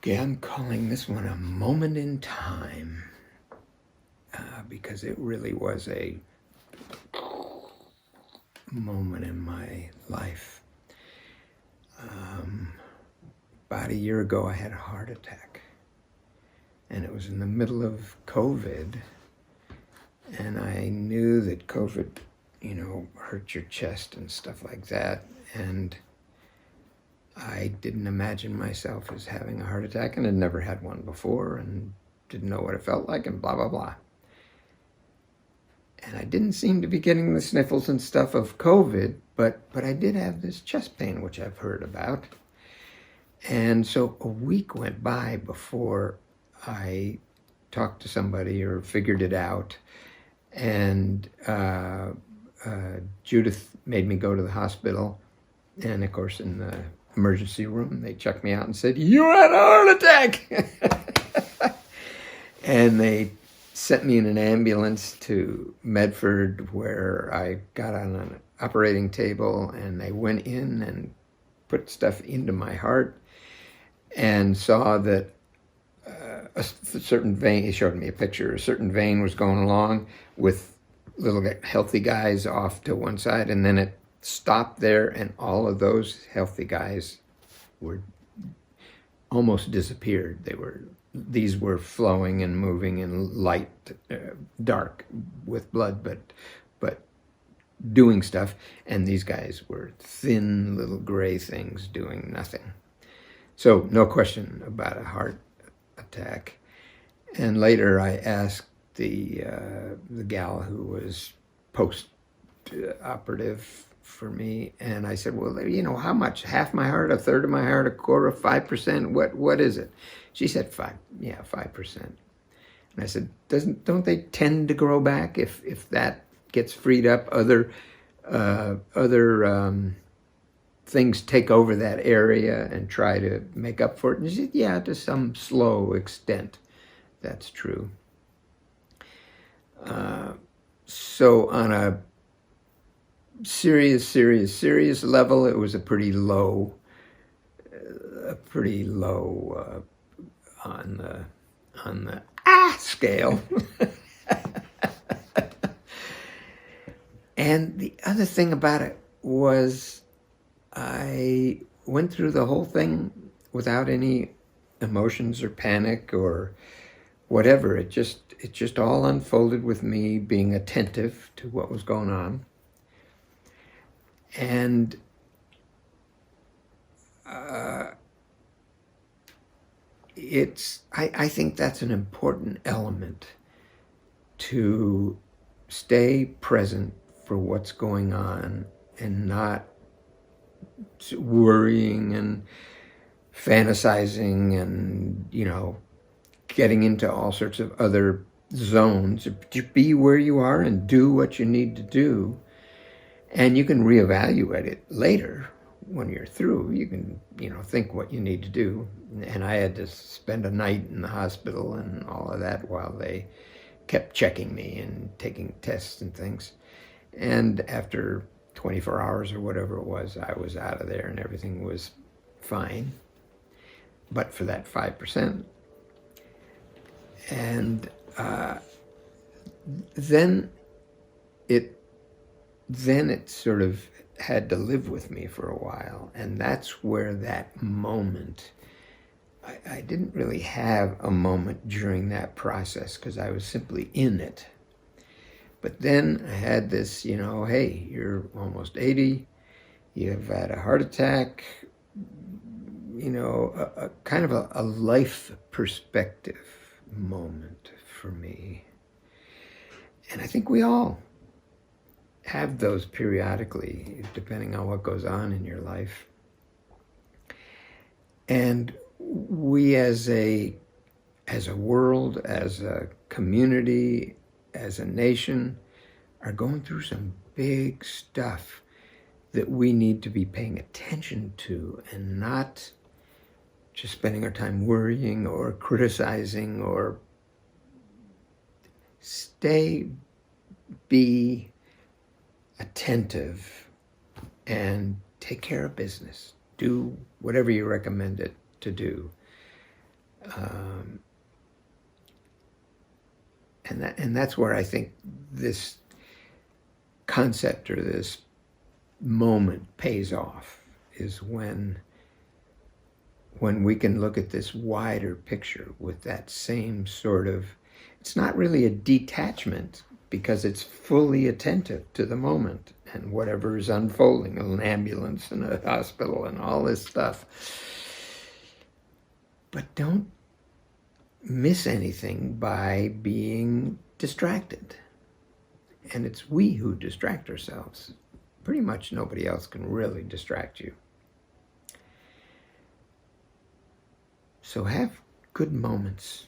Okay, I'm calling this one a moment in time because it really was a moment in my life. About a year ago, I had a heart attack, and it was in the middle of COVID, and I knew that COVID, hurt your chest and stuff like that, and I didn't imagine myself as having a heart attack, and had never had one before, and didn't know what it felt like, and blah, blah, blah. And I didn't seem to be getting the sniffles and stuff of COVID, but I did have this chest pain, which I've heard about. And so a week went by before I talked to somebody or figured it out. And Judith made me go to the hospital. And of course, in the emergency room, they checked me out and said, "You had a heart attack!" And they sent me in an ambulance to Medford, where I got on an operating table, and they went in and put stuff into my heart and saw that a certain vein, he showed me a picture, a certain vein was going along with little healthy guys off to one side, and then it stopped there, and all of those healthy guys were almost disappeared. These were flowing and moving in light, dark with blood, but doing stuff. And these guys were thin little gray things doing nothing. So no question about a heart attack. And later I asked the gal who was post-operative for me, and I said, "Well, how much? Half my heart, a third of my heart, a quarter, 5%? What is it?" She said 5%. And I said, don't they tend to grow back if that gets freed up? Other things take over that area and try to make up for it. And she said, yeah, to some slow extent, that's true. So on a serious level, it was a pretty low on the scale. And the other thing about it was I went through the whole thing without any emotions or panic or whatever. It just all unfolded with me being attentive to what was going on. And I think that's an important element, to stay present for what's going on and not worrying and fantasizing and, getting into all sorts of other zones. Just be where you are and do what you need to do. And you can reevaluate it later when you're through. You can, think what you need to do. And I had to spend a night in the hospital and all of that while they kept checking me and taking tests and things. And after 24 hours or whatever it was, I was out of there and everything was fine. But for that 5%. And then it sort of had to live with me for a while. And that's where that moment, I didn't really have a moment during that process because I was simply in it. But then I had this, hey, you're almost 80, you've had a heart attack, a kind of a life perspective moment for me. And I think we all have those periodically, depending on what goes on in your life. And we as a world, as a community, as a nation, are going through some big stuff that we need to be paying attention to and not just spending our time worrying or criticizing, or be attentive and take care of business. Do whatever you recommend it to do. Um, and that's where I think this concept or this moment pays off, is when we can look at this wider picture with that same sort of, it's not really a detachment because it's fully attentive to the moment and whatever is unfolding, an ambulance and a hospital and all this stuff. But don't miss anything by being distracted. And it's we who distract ourselves. Pretty much nobody else can really distract you. So have good moments.